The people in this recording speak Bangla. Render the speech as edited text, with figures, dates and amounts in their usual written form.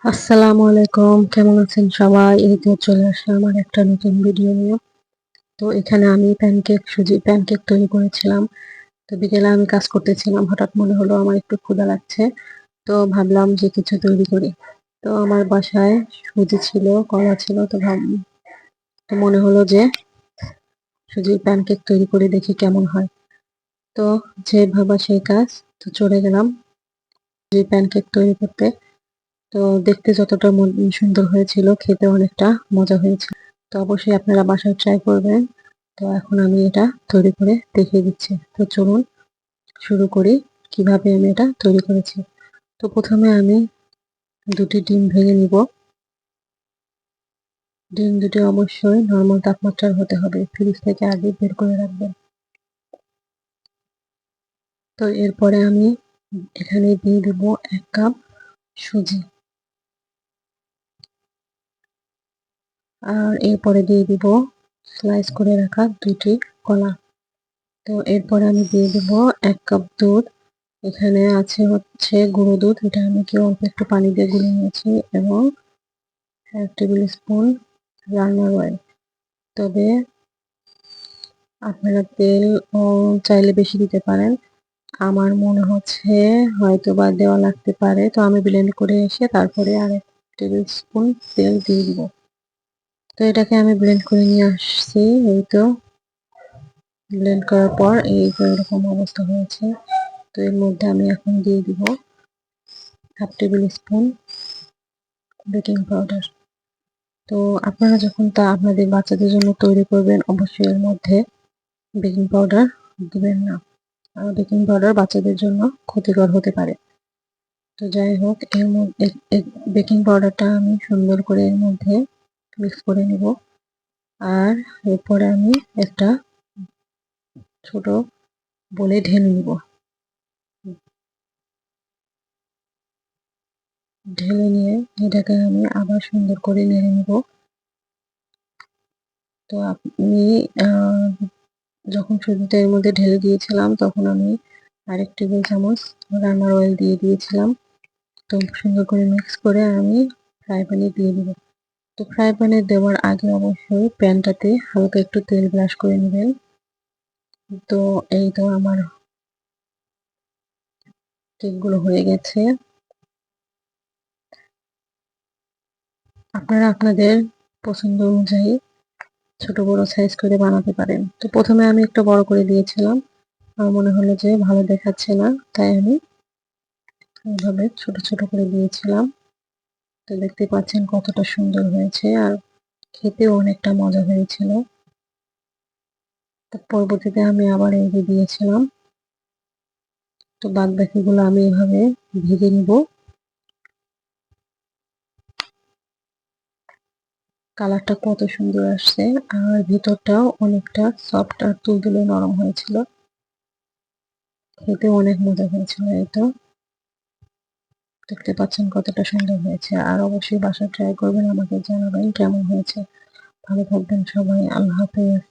আসসালামু আলাইকুম, কেমন আছেন সবাই? এই তো চলে আসলাম আমার একটা নতুন ভিডিও নিয়ে। তো এখানে আমি সুজি প্যানকেক তৈরি করেছিলাম। তো বিকেলে আমি কাজ করতেছিলাম, হঠাৎ মনে হলো আমার একটু ক্ষুধা লাগছে। তো ভাবলাম যে কিছু তৈরি করি। তো আমার বাসায় সুজি ছিল, কলা ছিল, তো মনে হলো যে সুজির প্যানকেক তৈরি করে দেখি কেমন হয়। তো যে ভাবা সেই কাজ, তো চলে গেলাম সুজির প্যানকেক তৈরি করতে। তো দেখতে যতটা সুন্দর হয়েছিল, খেতে অনেকটা মজা হয়েছিল। তো অবশ্যই আপনারা বাসায় ট্রাই করবেন। তো এখন আমি এটা তৈরি করে দেখিয়ে দিচ্ছি। তো চলুন শুরু করি কিভাবে আমি এটা তৈরি করেছি। তো প্রথমে আমি ২টি ডিম ভেঙে নিব। ডিম দুটি অবশ্যই নরমাল তাপমাত্রার হতে হবে। ফ্রিজ থেকে আগে বের করে রাখবেন। তো এরপরে আমি এখানে দিয়ে দেব ১ কাপ সুজি। আর এরপরে দিয়ে দিব স্লাইস করে রাখা ২টি কলা। তো এরপরে আমি দিয়ে দেব ১ কাপ দুধ। এখানে আছে হচ্ছে গুঁড়ো দুধ, এটা আমি অল্প একটু পানি দিয়ে গুলে নিয়েছি, এবং ১ টেবিল স্পুন রান্নার অয়েল। তবে আপনারা তেল চাইলে বেশি দিতে পারেন। আমার মনে হচ্ছে হয়তোবা দেওয়া লাগতে পারে। তো আমি ব্লেন্ড করে এসে তারপরে আরেক টেবিল স্পুন তেল দিয়ে দিব। তো এটাকে আমি ব্লেন্ড করে নিয়ে আসছি। এই তো ব্লেন্ড করার পর এই তো এরকম অবস্থা হয়েছে। তো এর মধ্যে আমি এখন দিয়ে দিব 1/2 টেবিল স্পুন বেকিং পাউডার। তো আপনারা যখন আপনাদের বাচ্চাদের জন্য তৈরি করবেন, অবশ্যই এর মধ্যে বেকিং পাউডার দিবেন না। বেকিং পাউডার বাচ্চাদের জন্য ক্ষতিকর হতে পারে। তো যাই হোক, এর মধ্যে বেকিং পাউডারটা আমি সুন্দর করে এর মধ্যে মিক্স করে নেব। আর এরপরে আমি একটা ছোট বলে ঢেলে নিব। ঢেলে নিয়ে এটাকে আমি আবার সুন্দর করে নেড়ে নিব। তো আপনি যখন সুজিটা এর মধ্যে ঢেলে দিয়েছিলাম, তখন আমি আরেক টেবিল চামচ রান্নার অয়েল দিয়ে দিয়েছিলাম। তো সুন্দর করে মিক্স করে আমি ফ্রাই প্যানে দিয়ে দিব। তো ফ্রাই প্যানে দেওয়ার আগে অবশ্যই প্যানটাতে হালকা একটু তেল ব্রাশ করে নেবেন। তো এই তো আমার কেকগুলো হয়ে গেছে। আপনারা আপনাদের পছন্দ অনুযায়ী ছোট বড় সাইজ করে বানাতে পারেন। তো প্রথমে আমি একটু বড় করে দিয়েছিলাম। আমার মনে হলো যে ভালো দেখাচ্ছে না, তাই আমি এইভাবে ছোট ছোট করে দিয়েছিলাম। তো দেখতে পাচ্ছেন কতটা সুন্দর হয়েছে, আর খেতেও অনেকটা মজা হয়েছিল। তো পরবর্তীতে আমি আবার এই যে দিয়েছিলাম। তো বাদ বাকিগুলো আমি এভাবে ভেজে নিব। কালারটা কত সুন্দর আসছে, আর ভিতরটাও অনেকটা সফট আর তুলতুলে নরম হয়েছিল। খেতে অনেক মজা হয়েছিল। এই তো দেখতে পাচ্ছেন কতটা সুন্দর হয়েছে। আর অবশ্যই বাসায় ট্রাই করবেন, আমাকে জানাবেন কেমন হয়েছে। ভালো থাকবেন সবাই। আল্লাহ হাফেজ।